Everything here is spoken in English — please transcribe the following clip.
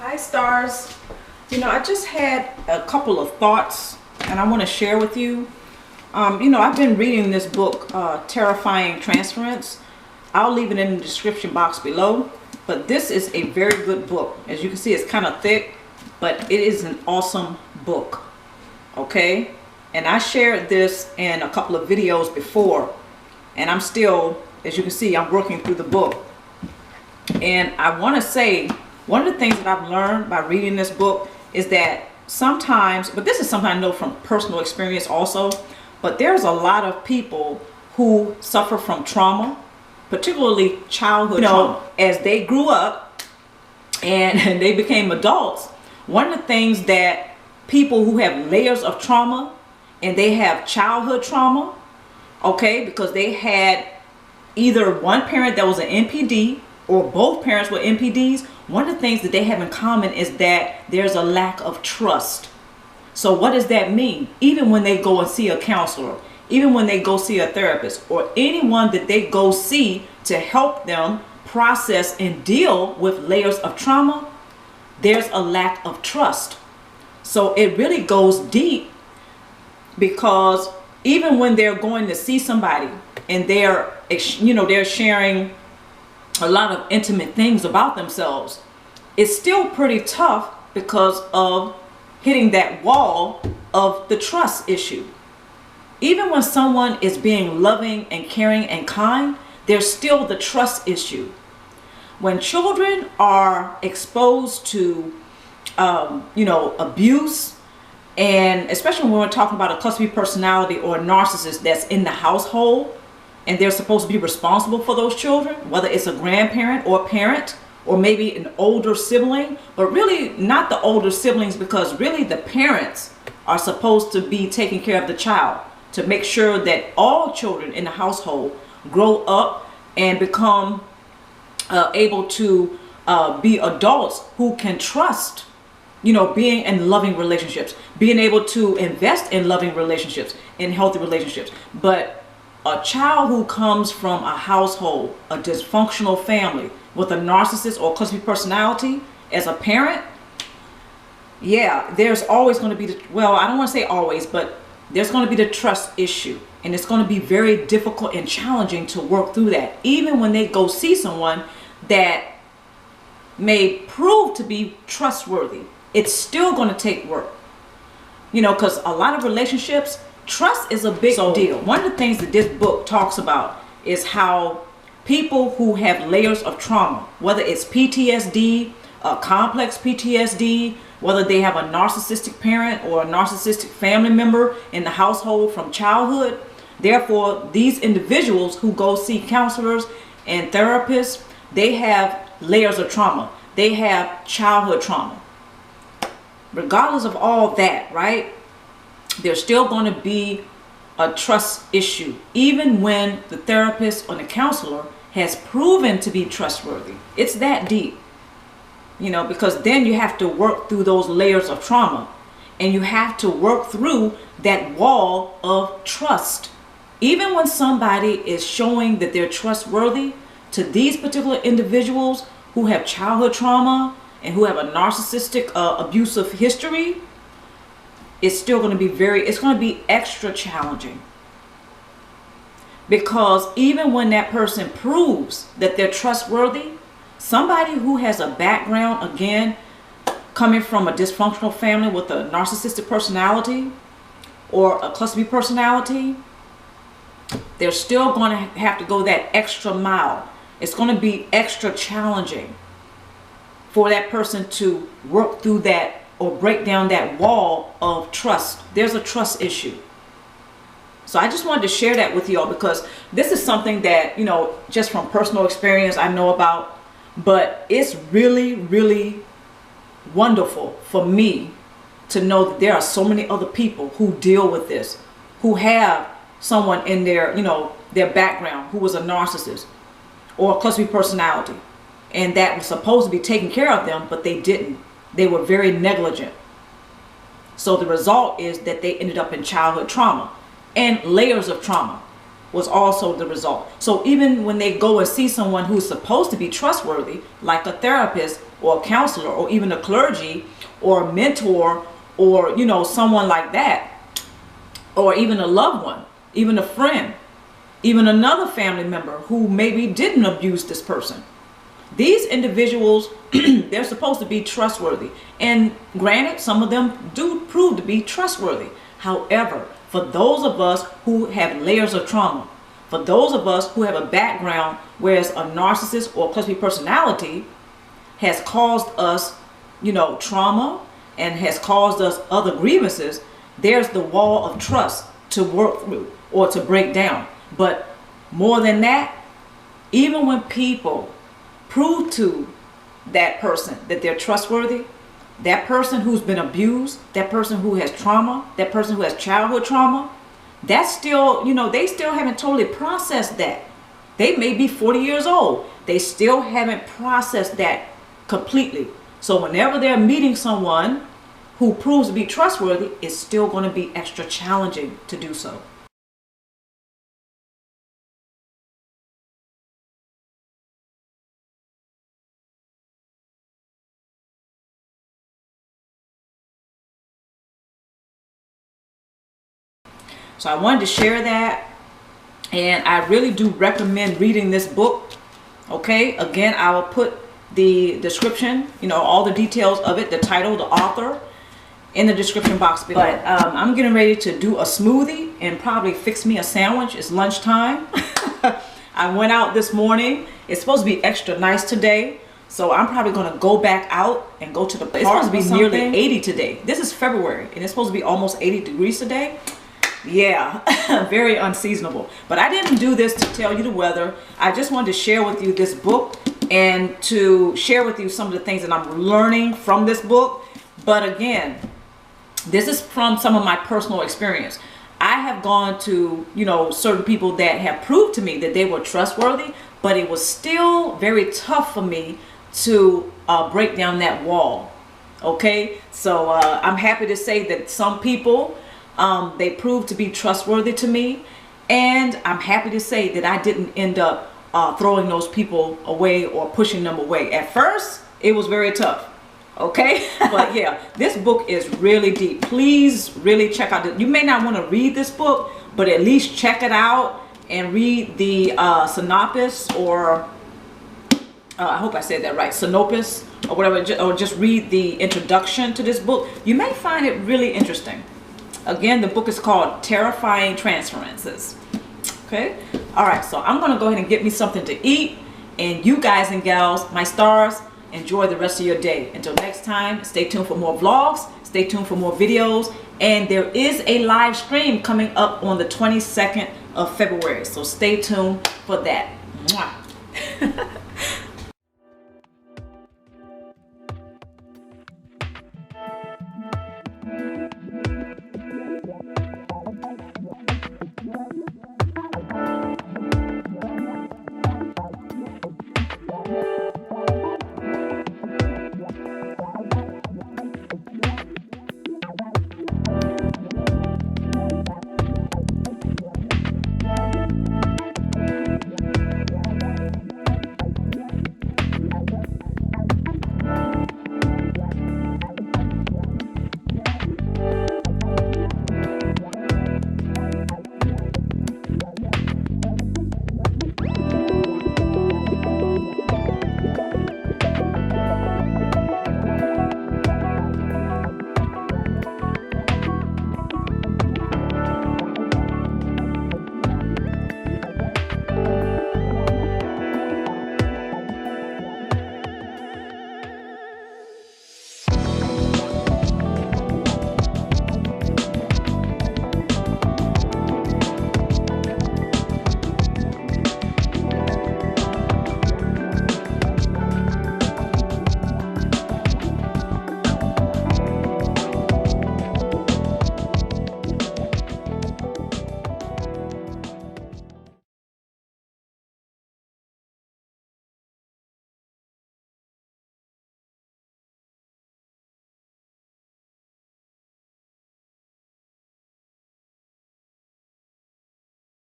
Hi stars. I just had a couple of thoughts and I want to share with you. I've been reading this book, Terrifying Transference. I'll leave it in the description box below. But this is a very good book. As you can see, it's kind of thick, but it is an awesome book. Okay? And I shared this in a couple of videos before. And I'm still, as you can see, I'm working through the book. And I want to say, one of the things that I've learned by reading this book is that sometimes, but this is something I know from personal experience also, but there's a lot of people who suffer from trauma, particularly childhood trauma. As they grew up and they became adults, one of the things that people who have layers of trauma and they have childhood trauma, okay, because they had either one parent that was an NPD or both parents were NPDs, one of the things that they have in common is that there's a lack of trust. So what does that mean? Even when they go and see a counselor, even when they go see a therapist, or anyone that they go see to help them process and deal with layers of trauma, there's a lack of trust. So it really goes deep, because even when they're going to see somebody and they're sharing a lot of intimate things about themselves, it's still pretty tough because of hitting that wall of the trust issue. Even when someone is being loving and caring and kind, there's still the trust issue. When children are exposed to abuse, and especially when we're talking about a cluster B personality or a narcissist that's in the household, and they're supposed to be responsible for those children, whether it's a grandparent or a parent, or maybe an older sibling, but really not the older siblings, because really the parents are supposed to be taking care of the child, to make sure that all children in the household grow up and become able to be adults who can trust, being in loving relationships, being able to invest in loving relationships, in healthy relationships. But a child who comes from a household, a dysfunctional family with a narcissist or cluster B personality as a parent, yeah, there's always going to be I don't want to say always, but there's going to be the trust issue, and it's going to be very difficult and challenging to work through that. Even when they go see someone that may prove to be trustworthy, it's still going to take work, because a lot of relationships, trust is a big deal. One of the things that this book talks about is how people who have layers of trauma, whether it's PTSD, complex PTSD, whether they have a narcissistic parent or a narcissistic family member in the household from childhood, therefore these individuals who go see counselors and therapists, they have layers of trauma. They have childhood trauma. Regardless of all that, right? There's still going to be a trust issue, even when the therapist or the counselor has proven to be trustworthy. It's that deep, because then you have to work through those layers of trauma, and you have to work through that wall of trust. Even when somebody is showing that they're trustworthy to these particular individuals who have childhood trauma and who have a narcissistic abusive history, it's still going to be it's going to be extra challenging, because even when that person proves that they're trustworthy, somebody who has a background, again, coming from a dysfunctional family with a narcissistic personality or a cluster B personality, they're still going to have to go that extra mile. It's going to be extra challenging for that person to work through that or break down that wall of trust. There's a trust issue. So I just wanted to share that with y'all, because this is something that, just from personal experience I know about, but it's really, really wonderful for me to know that there are so many other people who deal with this, who have someone in their, their background who was a narcissist or a cluster B personality, and that was supposed to be taking care of them, but they didn't. They were very negligent. So the result is that they ended up in childhood trauma, and layers of trauma was also the result. So even when they go and see someone who's supposed to be trustworthy, like a therapist or a counselor or even a clergy or a mentor or, you know, someone like that, or even a loved one, even a friend, even another family member who maybe didn't abuse this person. These individuals, they're supposed to be trustworthy. And granted, some of them do prove to be trustworthy. However, for those of us who have layers of trauma, for those of us who have a background, whereas a narcissist or cluster B personality has caused us, you know, trauma and has caused us other grievances, there's the wall of trust to work through or to break down. But more than that, even when people prove to that person that they're trustworthy, that person who's been abused, that person who has trauma, that person who has childhood trauma, that's still, you know, they still haven't totally processed that. They may be 40 years old. They still haven't processed that completely. So whenever they're meeting someone who proves to be trustworthy, it's still going to be extra challenging to do so. So I wanted to share that, and I really do recommend reading this book. Okay, again, I will put the description, you know, all the details of it, the title, the author, in the description box below. But I'm getting ready to do a smoothie and probably fix me a sandwich. It's lunchtime. I went out this morning. It's supposed to be extra nice today, so I'm probably going to go back out and go to the park. It's supposed to be nearly 80 today. This is February, and it's supposed to be almost 80 degrees today. Yeah, very unseasonable. But I didn't do this to tell you the weather. I just wanted to share with you this book and to share with you some of the things that I'm learning from this book. But again, this is from some of my personal experience. I have gone to, you know, certain people that have proved to me that they were trustworthy, but it was still very tough for me to break down that wall. Okay, so I'm happy to say that some people, they proved to be trustworthy to me, and I'm happy to say that I didn't end up throwing those people away or pushing them away. At first, it was very tough. Okay, but yeah, this book is really deep. Please really check out it. You may not want to read this book, but at least check it out and read the synopsis, or I hope I said that right, synopsis or whatever, or just read the introduction to this book. You may find it really interesting. Again, the book is called Terrifying Transferences. Okay, all right, so I'm gonna go ahead and get me something to eat, and you guys and gals, my stars, enjoy the rest of your day. Until next time, stay tuned for more vlogs, stay tuned for more videos, and there is a live stream coming up on the 22nd of February, so stay tuned for that. Mwah.